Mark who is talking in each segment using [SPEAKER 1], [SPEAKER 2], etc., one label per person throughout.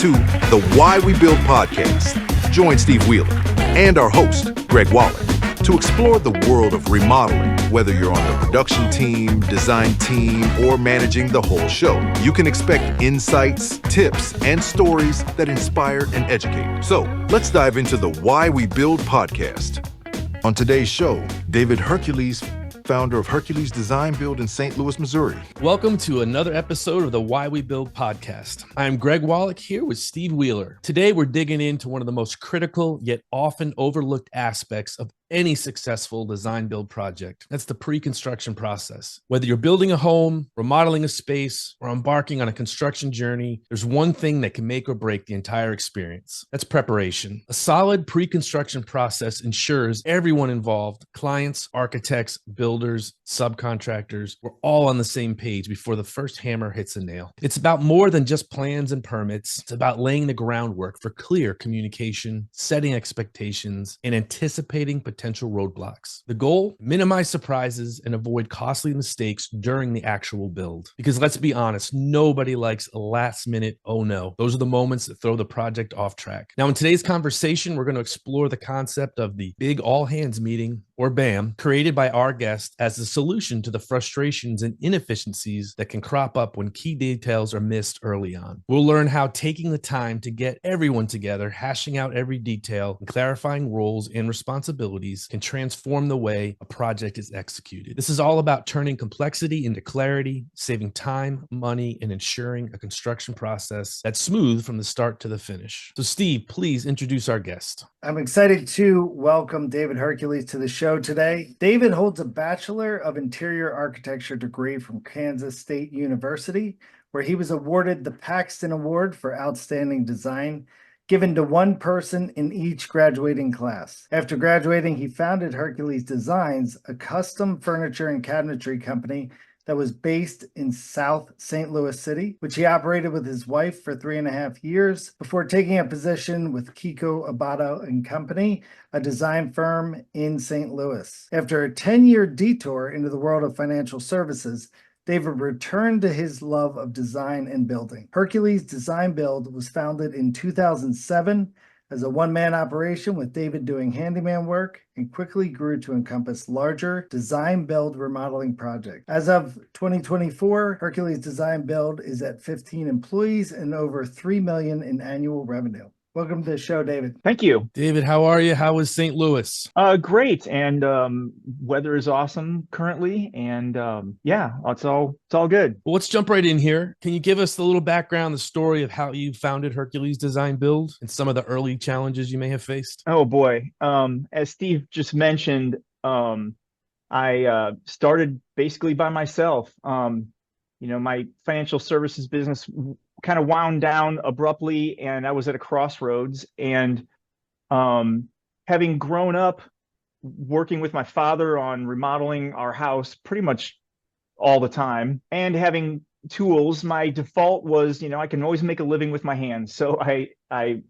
[SPEAKER 1] to the Why We Build podcast. Join Steve Wheeler and our host, Greg Wallach, to explore the world of remodeling, whether you're on the production team, design team, or managing the whole show. You can expect insights, tips, and stories that inspire and educate. So let's dive into the Why We Build podcast. On today's show, David Hercules, founder of Hercules Design Build in St. Louis, Missouri.
[SPEAKER 2] Welcome to another episode of the Why We Build podcast. I'm Greg Wallach here with Steve Wheeler. Today, we're digging into one of the most critical yet often overlooked aspects of any successful design build project. That's the pre-construction process. Whether you're building a home, remodeling a space, or embarking on a construction journey, there's one thing that can make or break the entire experience. That's preparation. A solid pre-construction process ensures everyone involved, clients, architects, builders, subcontractors, we're all on the same page before the first hammer hits a nail. It's about more than just plans and permits. It's about laying the groundwork for clear communication, setting expectations, and anticipating potential roadblocks. The goal? Minimize surprises and avoid costly mistakes during the actual build. Because let's be honest, nobody likes a last minute, oh no. Those are the moments that throw the project off track. Now, in today's conversation, we're going to explore the concept of the big all hands meeting, or BAM, created by our guest as a solution to the frustrations and inefficiencies that can crop up when key details are missed early on. We'll learn how taking the time to get everyone together, hashing out every detail, and clarifying roles and responsibilities can transform the way a project is executed. This is all about turning complexity into clarity, saving time, money, and ensuring a construction process that's smooth from the start to the finish. So Steve, please introduce our guest.
[SPEAKER 3] I'm excited to welcome David Hercules to the show today. David holds a Bachelor of Interior Architecture degree from Kansas State University, where he was awarded the Paxton Award for Outstanding Design, given to one person in each graduating class. After graduating, he founded Hercules Designs, a custom furniture and cabinetry company that was based in South St. Louis City, which he operated with his wife for 3.5 years before taking a position with Kiko Abato and Company, a design firm in St. Louis. After a 10-year detour into the world of financial services, David returned to his love of design and building. Hercules Design Build was founded in 2007 as a one-man operation with David doing handyman work and quickly grew to encompass larger design build remodeling projects. As of 2024, Hercules Design Build is at 15 employees and over $3 million in annual revenue. Welcome to the show, David.
[SPEAKER 4] Thank you.
[SPEAKER 2] David, how are you? How is St. Louis?
[SPEAKER 4] Great. And weather is awesome currently. And it's all good.
[SPEAKER 2] Well, let's jump right in here. Can you give us the little background, the story of how you founded Hercules Design Build and some of the early challenges you may have faced?
[SPEAKER 4] Oh boy. As Steve just mentioned, I started basically by myself. My financial services business kind of wound down abruptly, and I was at a crossroads. And having grown up working with my father on remodeling our house pretty much all the time and having tools, my default was, I can always make a living with my hands. So my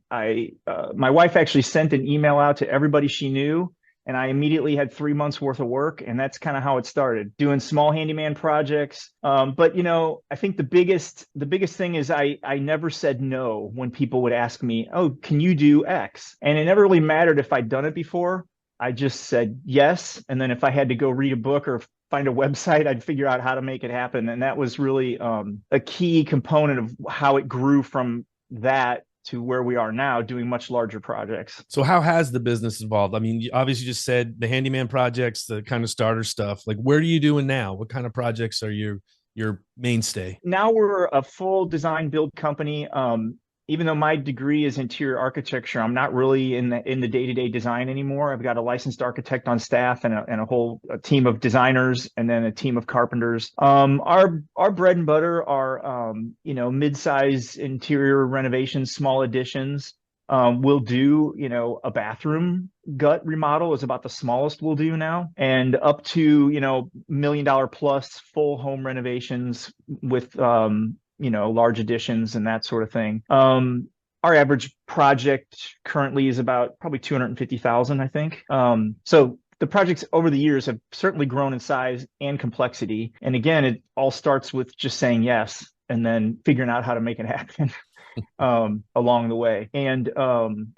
[SPEAKER 4] wife actually sent an email out to everybody she knew, and I immediately had 3 months worth of work. And that's kind of how it started, doing small handyman projects. But I think the biggest thing is I never said no when people would ask me, oh, can you do X? And it never really mattered if I'd done it before. I just said yes. And then if I had to go read a book or find a website, I'd figure out how to make it happen. And that was really a key component of how it grew from that to where we are now, doing much larger projects.
[SPEAKER 2] So how has the business evolved? I mean, you obviously just said the handyman projects, the kind of starter stuff. Like, where are you doing now? What kind of projects are your mainstay?
[SPEAKER 4] Now we're a full design build company. Even though my degree is interior architecture, I'm not really in the day-to-day design anymore. I've got a licensed architect on staff and a whole team of designers, and then a team of carpenters. Our bread and butter are mid-size interior renovations, small additions. We'll do a bathroom gut remodel is about the smallest we'll do now, and up to $1 million plus full home renovations with large additions and that sort of thing. Our average project currently is about probably $250,000, I think. So the projects over the years have certainly grown in size and complexity. And again, it all starts with just saying yes and then figuring out how to make it happen. along the way. And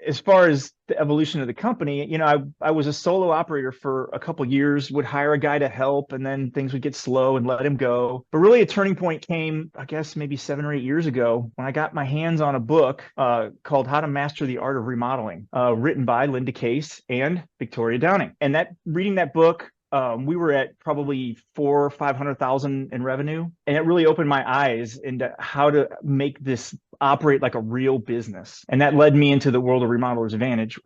[SPEAKER 4] as far as the evolution of the company, I was a solo operator for a couple years, would hire a guy to help, and then things would get slow and let him go. But really a turning point came, I guess, maybe 7 or 8 years ago when I got my hands on a book called How to Master the Art of Remodeling, written by Linda Case and Victoria Downing. And reading that book, we were at probably 400,000 or 500,000 in revenue, and it really opened my eyes into how to make this operate like a real business. And that led me into the world of Remodeler's Advantage,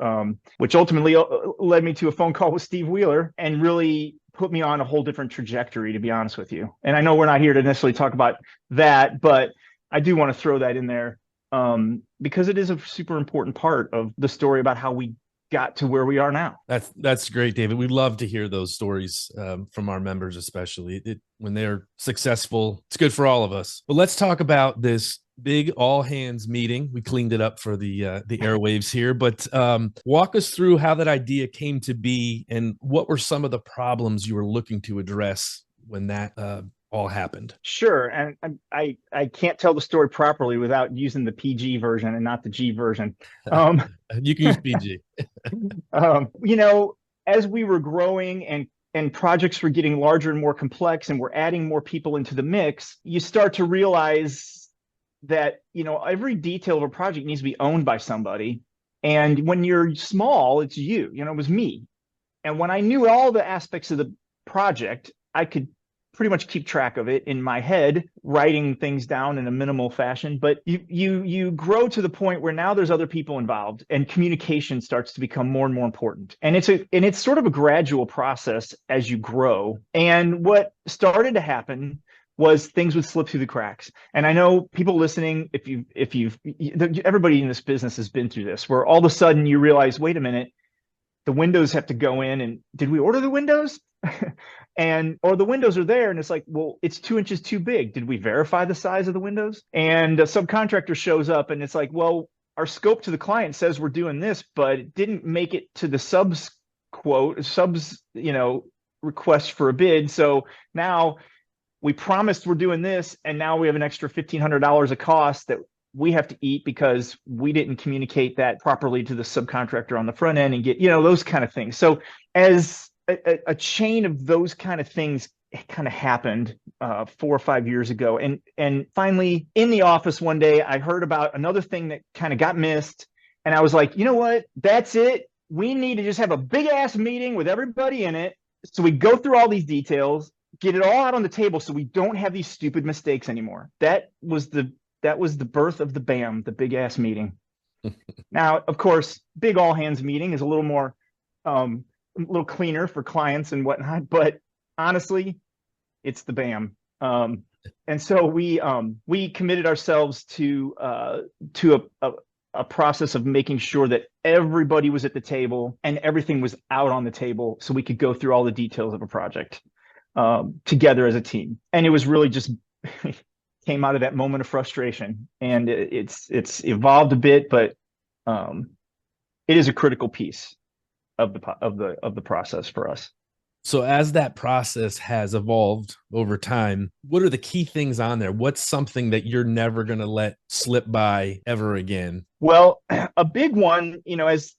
[SPEAKER 4] which ultimately led me to a phone call with Steve Wheeler and really put me on a whole different trajectory, to be honest with you. And I know we're not here to necessarily talk about that, but I do want to throw that in there because it is a super important part of the story about how we got to where we are now.
[SPEAKER 2] That's great, David. We love to hear those stories from our members, especially when they're successful. It's good for all of us. But let's talk about this big all hands meeting. We cleaned it up for the airwaves here, but walk us through how that idea came to be and what were some of the problems you were looking to address when that all happened.
[SPEAKER 4] Sure. And I can't tell the story properly without using the PG version and not the G version.
[SPEAKER 2] You can use PG.
[SPEAKER 4] As we were growing and projects were getting larger and more complex and we're adding more people into the mix, you start to realize that, every detail of a project needs to be owned by somebody. And when you're small, it's you, it was me. And when I knew all the aspects of the project, I could pretty much keep track of it in my head, writing things down in a minimal fashion. But you grow to the point where now there's other people involved and communication starts to become more and more important. And it's sort of a gradual process as you grow. And what started to happen was things would slip through the cracks. And I know people listening, everybody in this business has been through this, where all of a sudden you realize, wait a minute, the windows have to go in, and did we order the windows? Or the windows are there, and it's like, well, it's 2 inches too big. Did we verify the size of the windows? And a subcontractor shows up, and it's like, well, our scope to the client says we're doing this, but it didn't make it to the subs request for a bid. So now we promised we're doing this, and now we have an extra $1,500 of cost that we have to eat because we didn't communicate that properly to the subcontractor on the front end and get, those kind of things. So as a chain of those kind of things kind of happened 4 or 5 years ago. And finally in the office one day, I heard about another thing that kind of got missed. And I was like, you know what, that's it. We need to just have a big ass meeting with everybody in it. So we go through all these details, get it all out on the table so we don't have these stupid mistakes anymore. That was the birth of the BAM, the big ass meeting. Now, of course, big all hands meeting is a little more, a little cleaner for clients and whatnot, but honestly, it's the BAM. And so we committed ourselves to a process of making sure that everybody was at the table and everything was out on the table so we could go through all the details of a project together as a team. And it was really just came out of that moment of frustration, and it's evolved a bit, but it is a critical piece of the process for us.
[SPEAKER 2] So as that process has evolved over time, what are the key things on there? What's something that you're never going to let slip by ever again?
[SPEAKER 4] Well, a big one,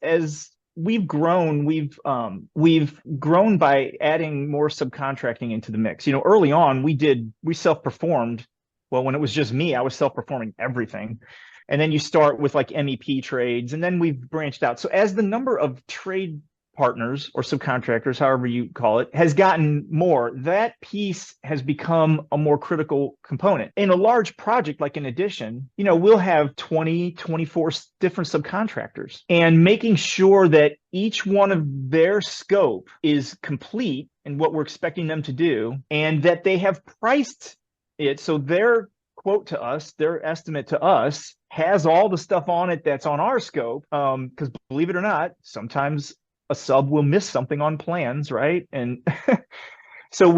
[SPEAKER 4] as we've grown, we've grown by adding more subcontracting into the mix. Early on, we self-performed. Well, when it was just me, I was self-performing everything. And then you start with like MEP trades, and then we've branched out. So as the number of trade partners or subcontractors, however you call it, has gotten more, that piece has become a more critical component. In a large project like an addition, we'll have 20, 24 different subcontractors, and making sure that each one of their scope is complete in what we're expecting them to do, and that they have priced it so their quote to us, their estimate to us, has all the stuff on it that's on our scope. Because believe it or not, sometimes a sub will miss something on plans, right? And so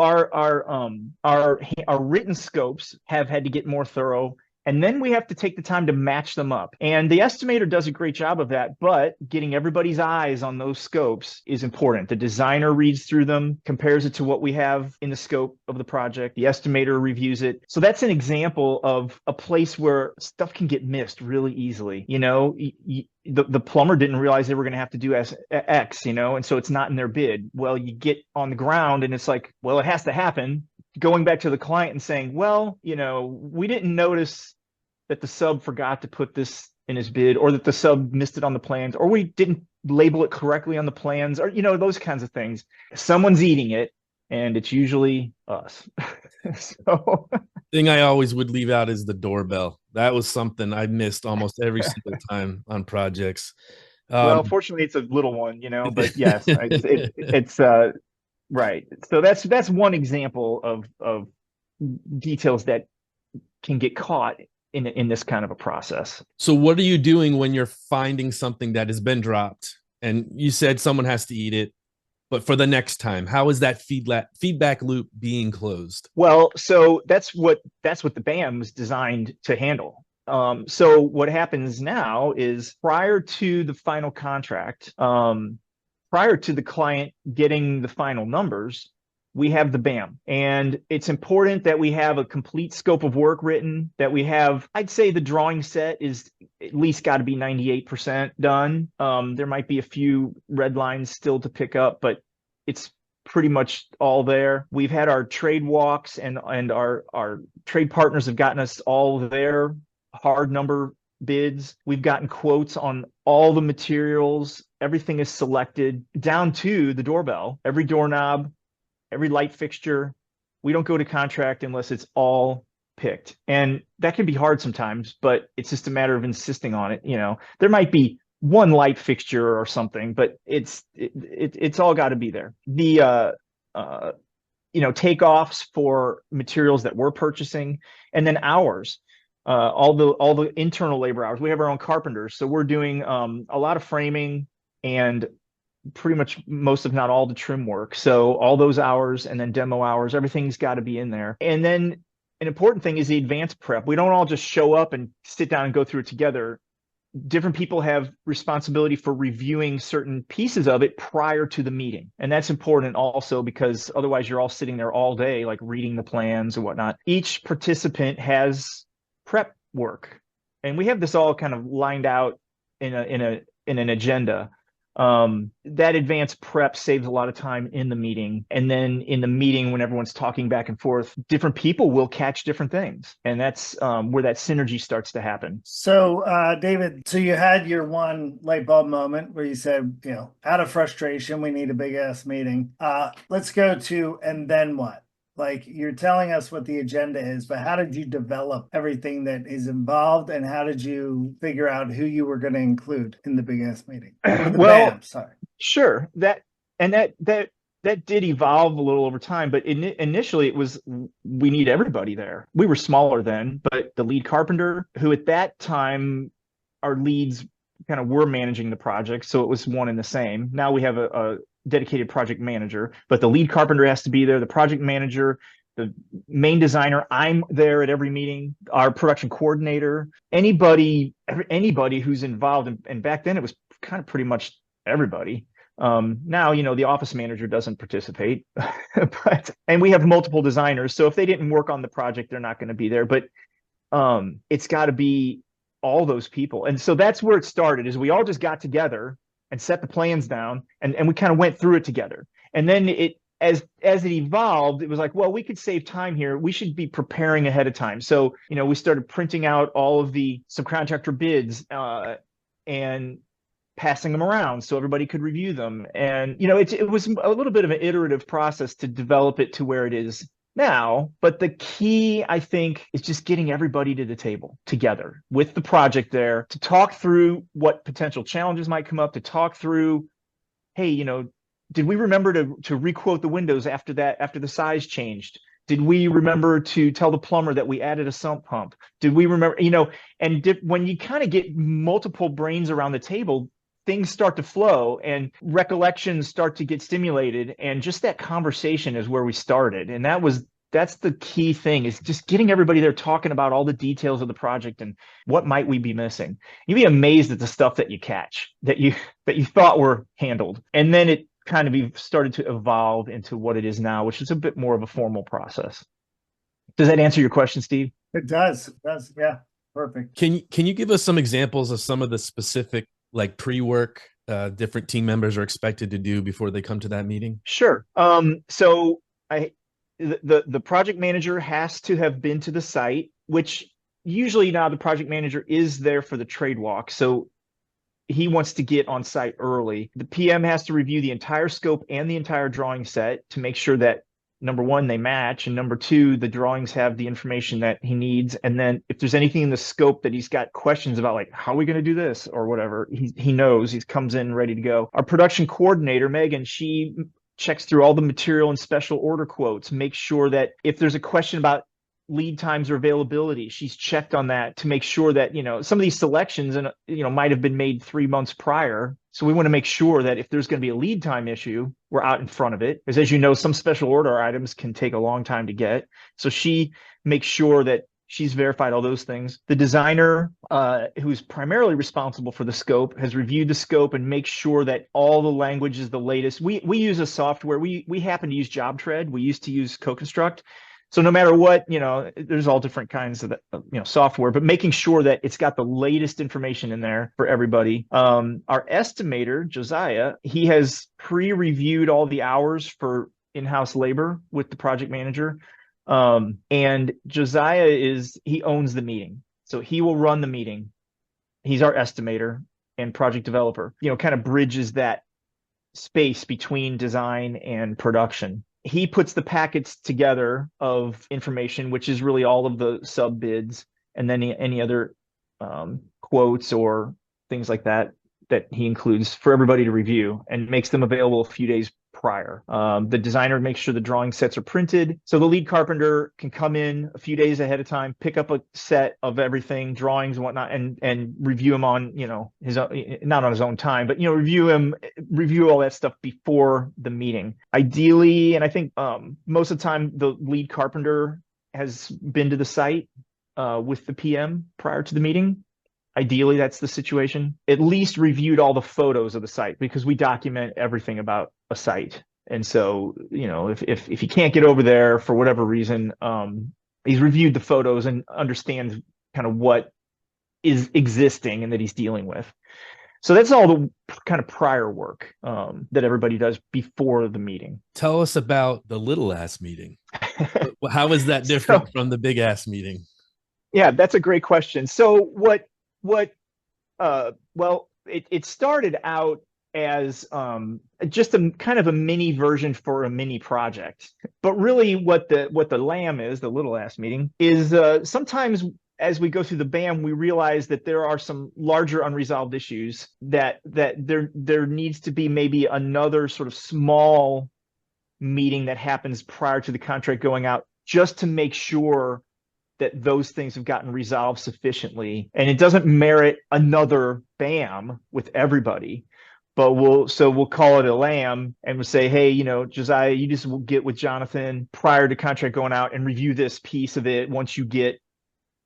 [SPEAKER 4] our written scopes have had to get more thorough, And then we have to take the time to match them up. And the estimator does a great job of that, but getting everybody's eyes on those scopes is important. The designer reads through them, compares it to what we have in the scope of the project. The estimator reviews it. So that's an example of a place where stuff can get missed really easily. The plumber didn't realize they were going to have to do X, and so it's not in their bid. Well, you get on the ground and it's like, well, it has to happen. Going back to the client and saying, well, we didn't notice that the sub forgot to put this in his bid, or that the sub missed it on the plans, or we didn't label it correctly on the plans, or, those kinds of things. Someone's eating it, and it's usually us. So
[SPEAKER 2] thing I always would leave out is the doorbell. That was something I missed almost every single time on projects.
[SPEAKER 4] Well, fortunately, it's a little one, but yes, it's right. So that's one example of details that can get caught in this kind of a process.
[SPEAKER 2] So what are you doing when you're finding something that has been dropped and you said someone has to eat it, but for the next time, how is that feedback loop being closed?
[SPEAKER 4] Well, so that's what the BAM was designed to handle. So what happens now is prior to the final contract, prior to the client getting the final numbers, we have the BAM. And it's important that we have a complete scope of work written, that we have, I'd say the drawing set is at least got to be 98% done. There might be a few red lines still to pick up, but it's pretty much all there. We've had our trade walks and our trade partners have gotten us all their hard number bids. We've gotten quotes on all the materials. Everything is selected down to the doorbell, every doorknob, every light fixture. We don't go to contract unless it's all picked. And that can be hard sometimes, but it's just a matter of insisting on it. There might be one light fixture or something, but it's all got to be there. The takeoffs for materials that we're purchasing, and then hours, all the internal labor hours. We have our own carpenters, so we're doing a lot of framing and pretty much most, if not all, the trim work. So all those hours and then demo hours, everything's got to be in there. And then an important thing is the advanced prep. We don't all just show up and sit down and go through it together. Different people have responsibility for reviewing certain pieces of it prior to the meeting. And that's important also, because otherwise you're all sitting there all day, like reading the plans and whatnot. Each participant has prep work, and we have this all kind of lined out in an agenda. That advanced prep saves a lot of time in the meeting. And then in the meeting, when everyone's talking back and forth, different people will catch different things. And that's where that synergy starts to happen.
[SPEAKER 3] So, David, so you had your one light bulb moment where you said, out of frustration, we need a big ass meeting. Let's go to, and then what? Like, you're telling us what the agenda is, but how did you develop everything that is involved, and how did you figure out who you were going to include in the big ass meeting?
[SPEAKER 4] Well, sure. That did evolve a little over time, but initially it was, we need everybody there. We were smaller then, but the lead carpenter, who at that time, our leads kind of were managing the project, so it was one and the same. Now we have a dedicated project manager, but the lead carpenter has to be there, the project manager, the main designer. I'm there at every meeting, our production coordinator, anybody who's involved. And back then it was kind of pretty much everybody. Now, the office manager doesn't participate, and we have multiple designers. So if they didn't work on the project, they're not going to be there, but it's got to be all those people. And so that's where it started, is we all just got together and set the plans down, and we kind of went through it together. And then as it evolved, it was like, well, we could save time here. We should be preparing ahead of time. So, we started printing out all of the subcontractor bids and passing them around so everybody could review them. And, it was a little bit of an iterative process to develop it to where it is now. But the key, I think, is just getting everybody to the table together with the project there to talk through what potential challenges might come up, to talk through, hey, did we remember to requote the windows after the size changed? Did we remember to tell the plumber that we added a sump pump? Did we remember, when you kind of get multiple brains around the table, things start to flow and recollections start to get stimulated. And just that conversation is where we started. And that was that's the key thing, is just getting everybody there talking about all the details of the project and what might we be missing. You'd be amazed at the stuff that you catch that you thought were handled. And then it kind of started to evolve into what it is now, which is a bit more of a formal process. Does that answer your question, Steve?
[SPEAKER 3] It does. It does. Yeah. Perfect.
[SPEAKER 2] Can you give us some examples of some of the specific like pre-work different team members are expected to do before they come to that meeting?
[SPEAKER 4] Sure. So the project manager has to have been to the site, which usually now the project manager is there for the trade walk. So he wants to get on site early. The PM has to review the entire scope and the entire drawing set to make sure that, number one, they match, and number two, the drawings have the information that he needs. And then if there's anything in the scope that he's got questions about, like, how are we going to do this or whatever, he knows, he comes in ready to go. Our production coordinator, Megan, she checks through all the material and special order quotes, makes sure that if there's a question about lead times or availability, she's checked on that to make sure that, some of these selections might have been made 3 months prior. So we want to make sure that if there's going to be a lead time issue, we're out in front of it. Because as you know, some special order items can take a long time to get. So she makes sure that she's verified all those things. The designer, who's primarily responsible for the scope, has reviewed the scope and makes sure that all the language is the latest. We use a software. We happen to use JobTread. We used to use CoConstruct. So no matter what, there's all different kinds of software, but making sure that it's got the latest information in there for everybody. Our estimator, Josiah, he has pre-reviewed all the hours for in-house labor with the project manager. And Josiah he owns the meeting. So he will run the meeting. He's our estimator and project developer, kind of bridges that space between design and production. He puts the packets together of information, which is really all of the sub bids and then any other quotes or things like that he includes for everybody to review, and makes them available a few days prior. The designer makes sure the drawing sets are printed. So the lead carpenter can come in a few days ahead of time, pick up a set of everything, drawings and whatnot, and review them on, his own, not on his own time, but, review all that stuff before the meeting. Ideally, and I think most of the time the lead carpenter has been to the site with the PM prior to the meeting. Ideally, that's the situation. At least reviewed all the photos of the site, because we document everything about a site. And so, if he can't get over there for whatever reason, he's reviewed the photos and understands kind of what is existing and that he's dealing with. So that's all the kind of prior work that everybody does before the meeting.
[SPEAKER 2] Tell us about the little ass meeting. How is that different from the big ass meeting?
[SPEAKER 4] Yeah, that's a great question. So it started out as just a kind of a mini version for a mini project. But really what the LAM is, the little ass meeting, is sometimes as we go through the BAM, we realize that there are some larger unresolved issues that there needs to be maybe another sort of small meeting that happens prior to the contract going out, just to make sure that those things have gotten resolved sufficiently. And it doesn't merit another BAM with everybody, but we'll call it a LAM, and we'll say, hey, Josiah, you just will get with Jonathan prior to contract going out and review this piece of it once you get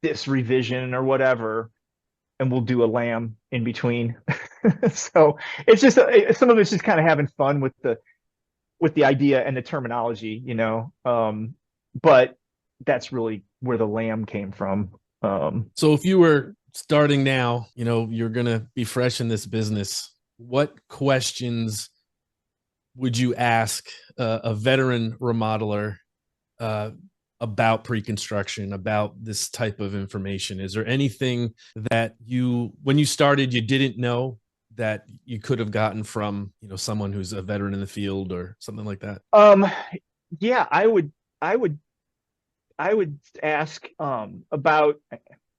[SPEAKER 4] this revision or whatever, and we'll do a LAM in between. So it's just some of it's just kind of having fun with the idea and the terminology, but that's really where the LAM came from.
[SPEAKER 2] So if you were starting now, you're going to be fresh in this business, what questions would you ask a veteran remodeler about pre-construction, about this type of information? Is there anything that when you started, you didn't know that you could have gotten from, someone who's a veteran in the field or something like that?
[SPEAKER 4] Yeah, I would ask about,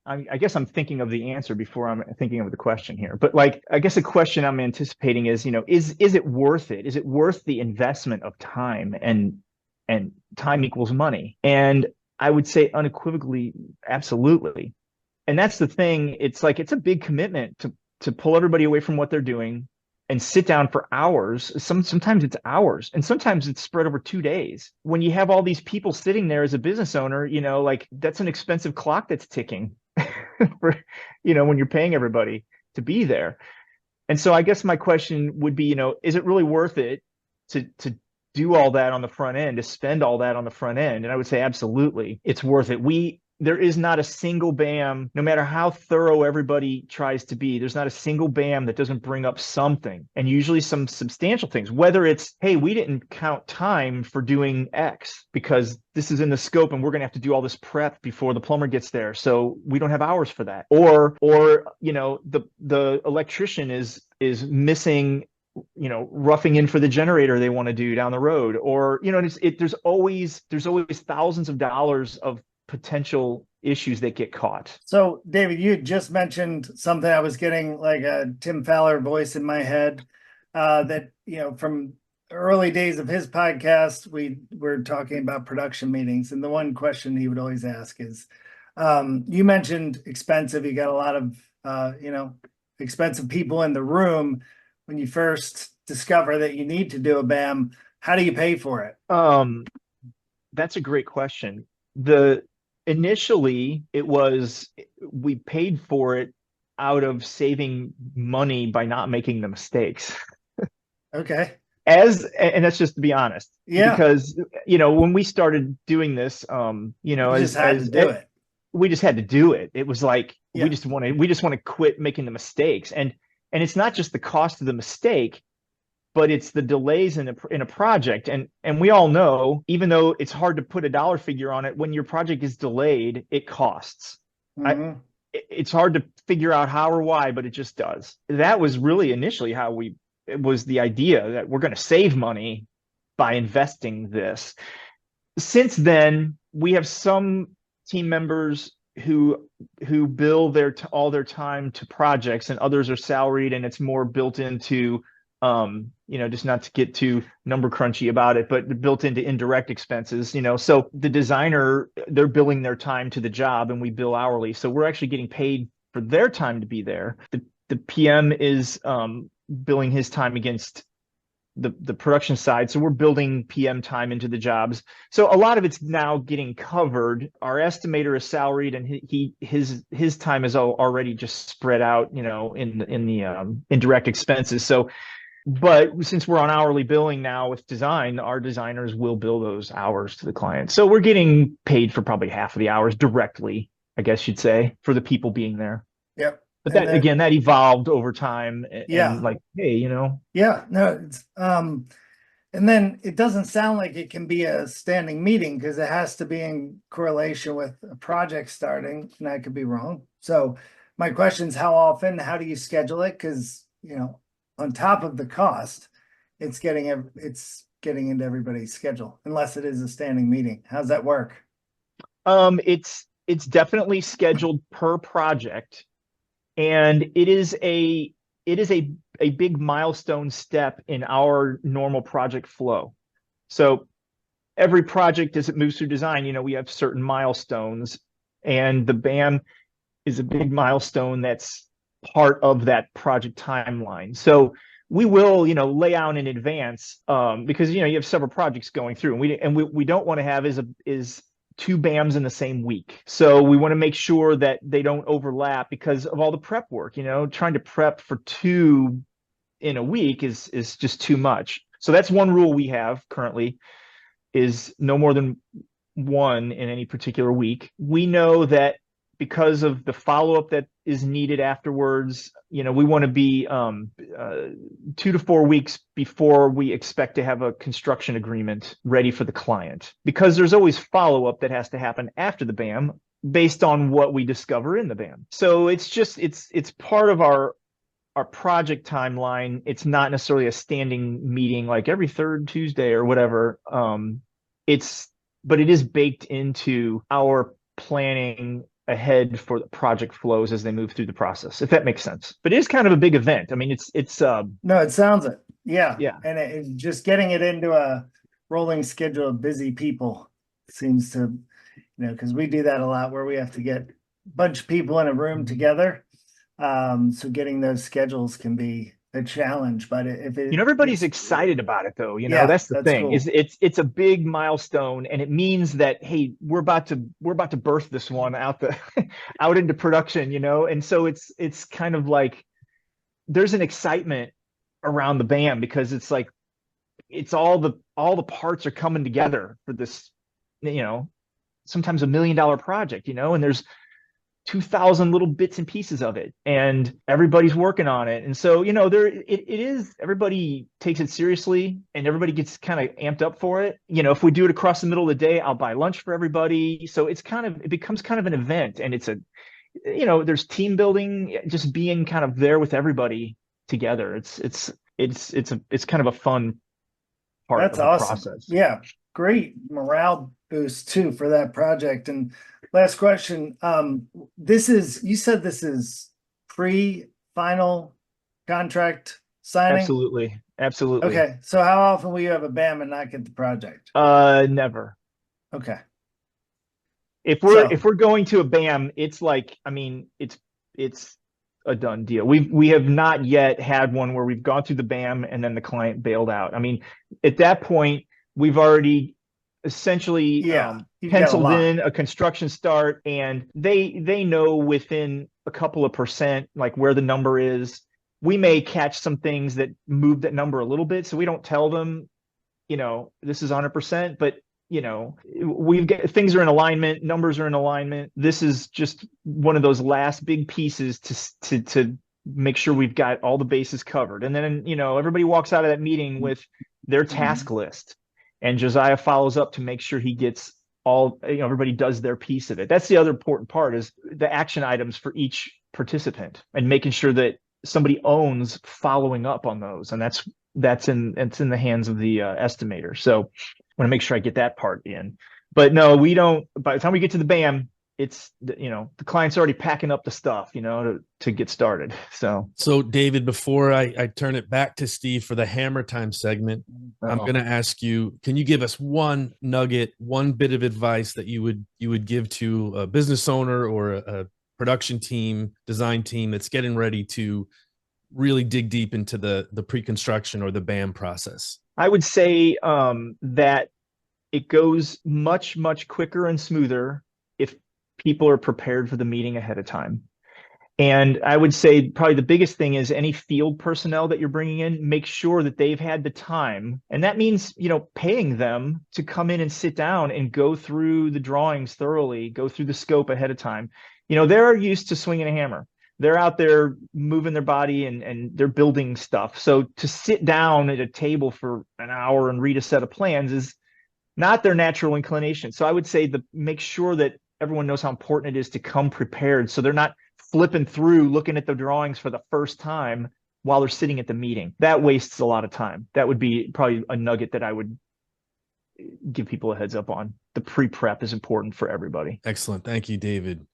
[SPEAKER 4] I guess I'm thinking of the answer before I'm thinking of the question here. But I guess a question I'm anticipating is, is it worth it? Is it worth the investment of time? And time equals money. And I would say unequivocally, absolutely. And that's the thing. It's a big commitment to pull everybody away from what they're doing, and sit down for hours. Sometimes it's hours, and sometimes it's spread over 2 days. When you have all these people sitting there as a business owner, like that's an expensive clock that's ticking for, when you're paying everybody to be there. And so I guess my question would be, is it really worth it to do all that on the front end, to spend all that on the front end? And I would say absolutely, it's worth it. There is not a single BAM, no matter how thorough everybody tries to be, there's not a single BAM that doesn't bring up something, and usually some substantial things, whether it's, hey, we didn't count time for doing X because this is in the scope and we're going to have to do all this prep before the plumber gets there, so we don't have hours for that. Or the electrician is missing, roughing in for the generator they want to do down the road. Or, there's always thousands of dollars of potential issues that get caught.
[SPEAKER 3] So, David, you just mentioned something. I was getting like a Tim Fowler voice in my head, that, from early days of his podcast, we were talking about production meetings. And the one question he would always ask is, you mentioned expensive. You got a lot of, expensive people in the room. When you first discover that you need to do a BAM, how do you pay for it?
[SPEAKER 4] That's a great question. Initially, we paid for it out of saving money by not making the mistakes.
[SPEAKER 3] Okay.
[SPEAKER 4] And that's just to be honest.
[SPEAKER 3] Yeah.
[SPEAKER 4] Because, when we started doing this,
[SPEAKER 3] we just had to do it.
[SPEAKER 4] We just had to do it. It was like,
[SPEAKER 3] Yeah.
[SPEAKER 4] we just want to quit making the mistakes. And it's not just the cost of the mistake, but it's the delays in a project. And we all know, even though it's hard to put a dollar figure on it, when your project is delayed, it costs.
[SPEAKER 3] Mm-hmm.
[SPEAKER 4] It's hard to figure out how or why, but it just does. That was really initially it was the idea that we're going to save money by investing this. Since then, we have some team members who bill all their time to projects, and others are salaried, and it's more built into, just not to get too number crunchy about it, but built into indirect expenses. So the designer, they're billing their time to the job, and we bill hourly, so we're actually getting paid for their time to be there. The PM is billing his time against the production side, so we're building PM time into the jobs. So a lot of it's now getting covered. Our estimator is salaried, and his time is already just spread out, in the indirect expenses. So, but since we're on hourly billing now with design, our designers will bill those hours to the client. So we're getting paid for probably half of the hours directly, I guess you'd say, for the people being there.
[SPEAKER 3] Yep.
[SPEAKER 4] But that evolved over time.
[SPEAKER 3] Yeah.
[SPEAKER 4] And like, hey,
[SPEAKER 3] Yeah, no, it's, and then it doesn't sound like it can be a standing meeting because it has to be in correlation with a project starting, and I could be wrong. So my question is, how often, how do you schedule it? Because, on top of the cost, it's getting into everybody's schedule, unless it is a standing meeting. How's that work?
[SPEAKER 4] It's definitely scheduled per project. And it is a big milestone step in our normal project flow. So every project, as it moves through design, we have certain milestones, and the BAM is a big milestone that's part of that project timeline. So we will, lay out in advance, because you have several projects going through, and we don't want to have is two BAMs in the same week. So we want to make sure that they don't overlap because of all the prep work. Trying to prep for two in a week is just too much. So that's one rule we have currently, is no more than one in any particular week. We know that because of the follow-up that is needed afterwards, we want to be 2 to 4 weeks before we expect to have a construction agreement ready for the client, because there's always follow-up that has to happen after the BAM based on what we discover in the BAM. So it's part of our project timeline. It's not necessarily a standing meeting like every third Tuesday or whatever. But it is baked into our planning ahead for the project flows as they move through the process, if that makes sense. But it is kind of a big event. I mean, it's
[SPEAKER 3] no, it sounds it. Yeah.
[SPEAKER 4] Yeah.
[SPEAKER 3] And it's just getting it into a rolling schedule of busy people seems to, because we do that a lot where we have to get a bunch of people in a room together. So getting those schedules can be a challenge, but if it,
[SPEAKER 4] everybody's
[SPEAKER 3] it's,
[SPEAKER 4] excited about it though.
[SPEAKER 3] yeah,
[SPEAKER 4] That's the
[SPEAKER 3] that's
[SPEAKER 4] thing.
[SPEAKER 3] cool.
[SPEAKER 4] It's a big milestone, and it means that, hey, we're about to birth this one out out into production, and so it's kind of like there's an excitement around the band because it's like it's all the parts are coming together for this, sometimes $1 million project, and there's 2,000 little bits and pieces of it, and everybody's working on it. And so, it is, everybody takes it seriously and everybody gets kind of amped up for it. If we do it across the middle of the day, I'll buy lunch for everybody. So it becomes kind of an event, and there's team building, just being kind of there with everybody together. It's kind of a fun part
[SPEAKER 3] That's
[SPEAKER 4] of the
[SPEAKER 3] awesome.
[SPEAKER 4] process.
[SPEAKER 3] Yeah, great morale boost too for that project. And last question, you said this is pre-final contract signing?
[SPEAKER 4] Absolutely.
[SPEAKER 3] Okay, so how often will you have a BAM and not get the project?
[SPEAKER 4] Never.
[SPEAKER 3] Okay.
[SPEAKER 4] If we're going to a BAM, it's like, I mean, it's a done deal. We have not yet had one where we've gone through the BAM and then the client bailed out. I mean, at that point, we've already essentially penciled in a construction start, and they know within a couple of percent like where the number is. We may catch some things that move that number a little bit, so we don't tell them, this is 100%, but we've got things are in alignment, numbers are in alignment. This is just one of those last big pieces to make sure we've got all the bases covered. And then, everybody walks out of that meeting with their task list, and Josiah follows up to make sure he gets all, everybody does their piece of it. That's the other important part, is the action items for each participant and making sure that somebody owns following up on those. And it's in the hands of the estimator. So I want to make sure I get that part in. But no, we don't. By the time we get to the BAM, it's, the client's already packing up the stuff, to get started. So
[SPEAKER 2] David, before I turn it back to Steve for the hammer time segment, I'm going to ask you, can you give us one nugget, one bit of advice that you would give to a business owner or a production team, design team that's getting ready to really dig deep into the pre-construction or the BAM process?
[SPEAKER 4] I would say that it goes much, much quicker and smoother if people are prepared for the meeting ahead of time. And I would say probably the biggest thing is any field personnel that you're bringing in, make sure that they've had the time. And that means, paying them to come in and sit down and go through the drawings thoroughly, go through the scope ahead of time. They're used to swinging a hammer. They're out there moving their body and they're building stuff. So to sit down at a table for an hour and read a set of plans is not their natural inclination. So I would say make sure that everyone knows how important it is to come prepared, so they're not flipping through looking at the drawings for the first time while they're sitting at the meeting. That wastes a lot of time. That would be probably a nugget that I would give people a heads up on. The pre-prep is important for everybody.
[SPEAKER 2] Excellent. Thank you, David.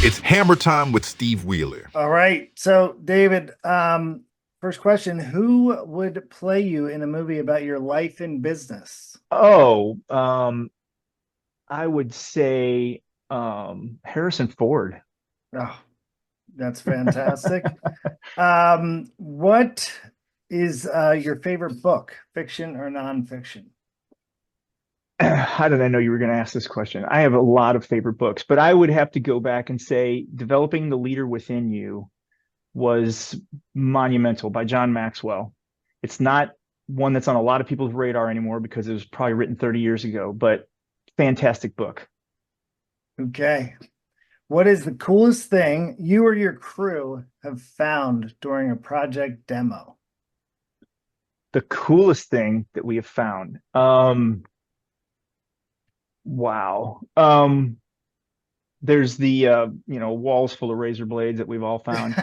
[SPEAKER 1] It's Hammer Time with Steve Wheeler.
[SPEAKER 3] All right. So, David, first question, who would play you in a movie about your life and business?
[SPEAKER 4] Oh, I would say Harrison Ford.
[SPEAKER 3] Oh, that's fantastic. What is your favorite book, fiction or nonfiction?
[SPEAKER 4] How did I know you were going to ask this question? I have a lot of favorite books, but I would have to go back and say Developing the Leader Within You was monumental, by John Maxwell. It's not one that's on a lot of people's radar anymore because it was probably written 30 years ago, but fantastic book.
[SPEAKER 3] Okay. What is the coolest thing you or your crew have found during a project demo?
[SPEAKER 4] The coolest thing that we have found. Wow. There's the walls full of razor blades that we've all found.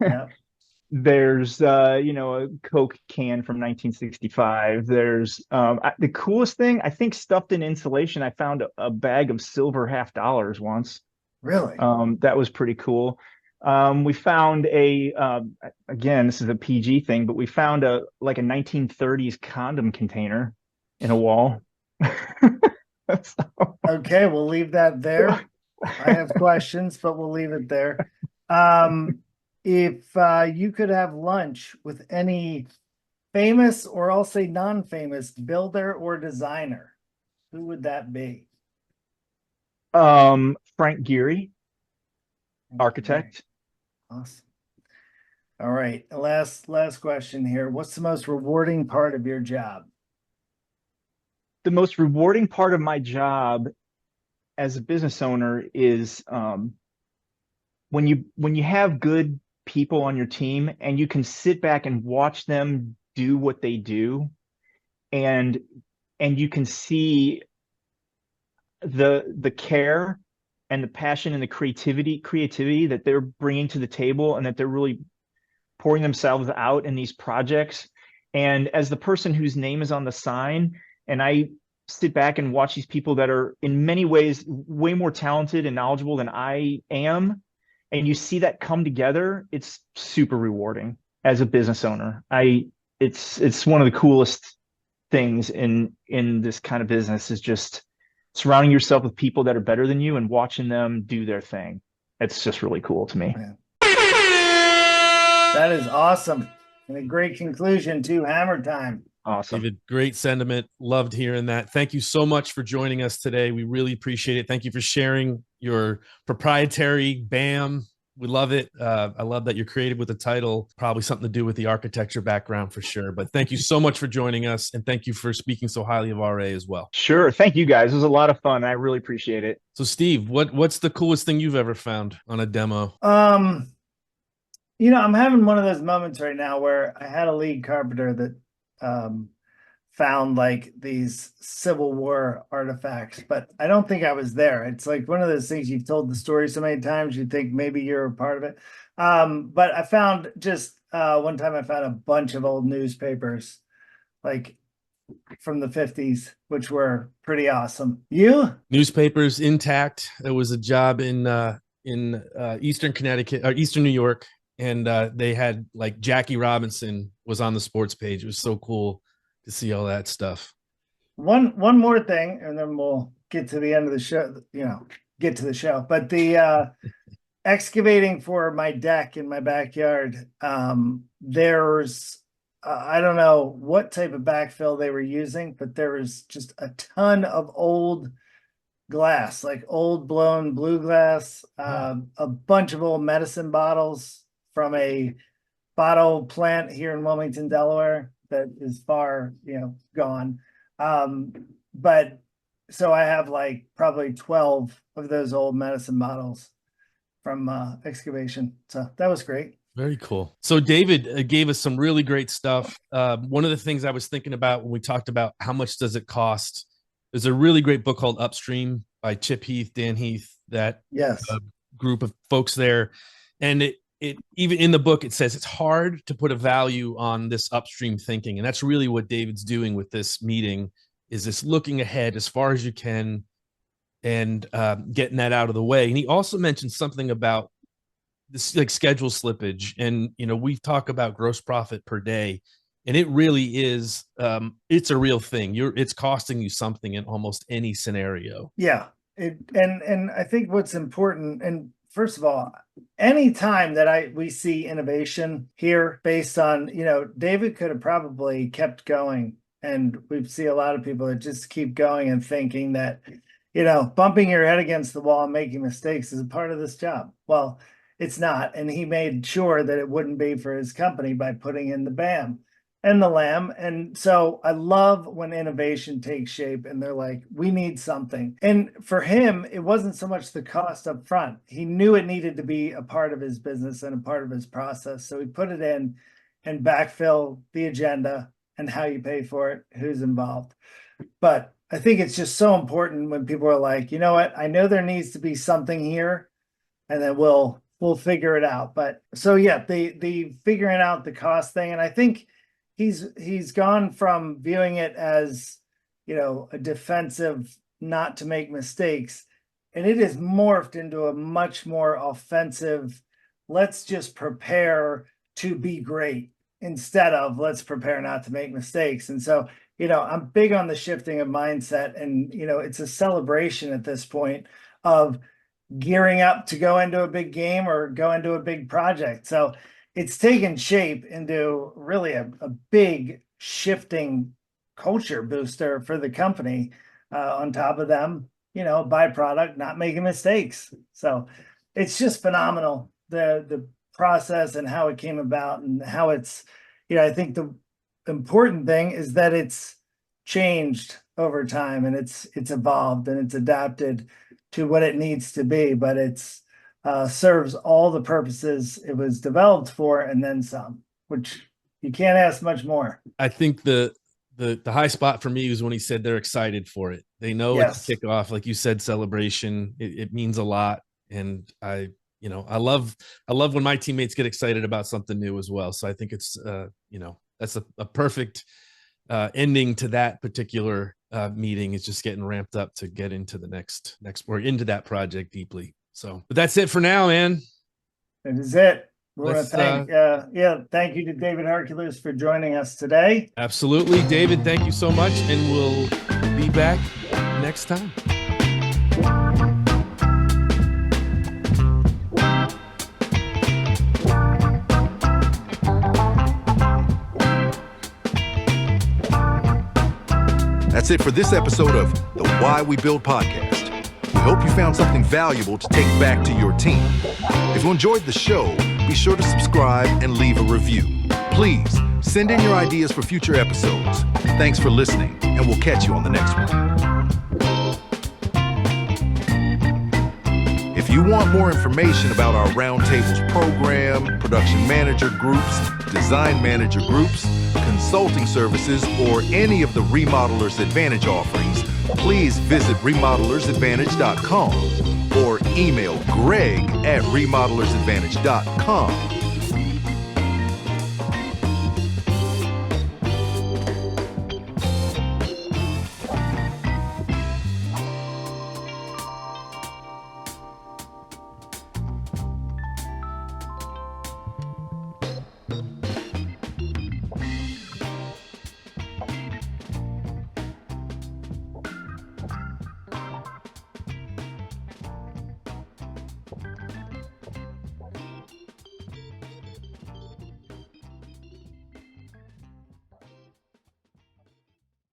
[SPEAKER 3] Yeah.
[SPEAKER 4] There's a Coke can from 1965. There's the coolest thing, I think, stuffed in insulation. I found a bag of silver $50 once.
[SPEAKER 3] Really?
[SPEAKER 4] That was pretty cool. We found again, this is a PG thing, but we found a 1930s condom container in a wall.
[SPEAKER 3] Okay, we'll leave that there. I have questions, but we'll leave it there. If you could have lunch with any famous, or I'll say non-famous, builder or designer, who would that be?
[SPEAKER 4] Frank Gehry, architect.
[SPEAKER 3] Awesome. All right. Last question here. What's the most rewarding part of your job?
[SPEAKER 4] The most rewarding part of my job as a business owner is when you have good people on your team and you can sit back and watch them do what they do, and you can see the care and the passion and the creativity that they're bringing to the table, and that they're really pouring themselves out in these projects. And as the person whose name is on the sign, and I sit back and watch these people that are in many ways way more talented and knowledgeable than I am, and you see that come together, it's super rewarding as a business owner. It's one of the coolest things in this kind of business, is just surrounding yourself with people that are better than you and watching them do their thing. It's just really cool to me.
[SPEAKER 3] Man. That is awesome. And a great conclusion to Hammer Time.
[SPEAKER 4] Awesome.
[SPEAKER 2] David, great sentiment. Loved hearing that. Thank you so much for joining us today. We really appreciate it. Thank you for sharing your proprietary BAM. We love it. I love that you're creative with the title. Probably something to do with the architecture background for sure. But thank you so much for joining us, and thank you for speaking so highly of RA as well.
[SPEAKER 4] Sure. Thank you guys. It was a lot of fun. I really appreciate it.
[SPEAKER 2] So Steve, what's the coolest thing you've ever found on a demo?
[SPEAKER 3] I'm having one of those moments right now where I had a lead carpenter that found like these Civil War artifacts, but I don't think I was there. It's like one of those things, you've told the story so many times, you think maybe you're a part of it. But I found just one time I found a bunch of old newspapers, like from the 50s, which were pretty awesome. You?
[SPEAKER 2] Newspapers intact. It was a job in Eastern Connecticut or Eastern New York. And they had like Jackie Robinson was on the sports page. It was so cool to see all that stuff.
[SPEAKER 3] One more thing, and then we'll get to the end of the show, get to the show. But the excavating for my deck in my backyard, there's, I don't know what type of backfill they were using, but there was just a ton of old glass, like old blown blue glass, a bunch of old medicine bottles from a bottle plant here in Wilmington, Delaware, that is far, gone. But so I have like probably 12 of those old medicine bottles from excavation. So that was great.
[SPEAKER 2] Very cool. So David gave us some really great stuff. One of the things I was thinking about when we talked about how much does it cost, there's a really great book called Upstream by Chip Heath, Dan Heath, that
[SPEAKER 3] Yes.
[SPEAKER 2] Group of folks there. And it even in the book, it says it's hard to put a value on this upstream thinking. And that's really what David's doing with this meeting, is this looking ahead as far as you can and getting that out of the way. And he also mentioned something about this, like schedule slippage. And, we talk about gross profit per day, and it really is, it's a real thing. It's costing you something in almost any scenario.
[SPEAKER 3] Yeah. And I think what's important, and first of all, any time that we see innovation here based on, David could have probably kept going, and we see a lot of people that just keep going and thinking that, bumping your head against the wall and making mistakes is a part of this job. Well, it's not. And he made sure that it wouldn't be for his company by putting in the BAM and the LAM. And so I love when innovation takes shape and they're like, we need something. And for him, it wasn't so much the cost up front. He knew it needed to be a part of his business and a part of his process. So he put it in and backfill the agenda and how you pay for it, who's involved. But I think it's just so important when people are like, you know what, I know there needs to be something here, and then we'll figure it out. But so yeah, the figuring out the cost thing, and I think he's gone from viewing it as, a defensive, not to make mistakes, and it has morphed into a much more offensive, let's just prepare to be great instead of let's prepare not to make mistakes. And so, I'm big on the shifting of mindset, and, it's a celebration at this point of, gearing up to go into a big game or go into a big project. So it's taken shape into really a big shifting culture booster for the company. On top of them, byproduct, not making mistakes. So it's just phenomenal, the process and how it came about and how it's, I think the important thing is that it's changed over time and it's evolved and it's adapted to what it needs to be, but it's serves all the purposes it was developed for and then some, which you can't ask much more.
[SPEAKER 2] I think the high spot for me was when he said they're excited for it. They know it's a kickoff, like you said, celebration. It means a lot, and I love when my teammates get excited about something new as well. So I think it's that's a perfect ending to that particular meeting. Is just getting ramped up to get into the next or into that project deeply. So, but that's it for now, man.
[SPEAKER 3] That is it. We want to thank thank you to David Hercules for joining us today.
[SPEAKER 2] Absolutely, David. Thank you so much, and we'll be back next time.
[SPEAKER 1] That's it for this episode of the Why We Build podcast. We hope you found something valuable to take back to your team. If you enjoyed the show, be sure to subscribe and leave a review. Please send in your ideas for future episodes. Thanks for listening, and we'll catch you on the next one. If you want more information about our Roundtables program, production manager groups, design manager groups, consulting services, or any of the Remodelers Advantage offerings, please visit remodelersadvantage.com or email greg@remodelersadvantage.com.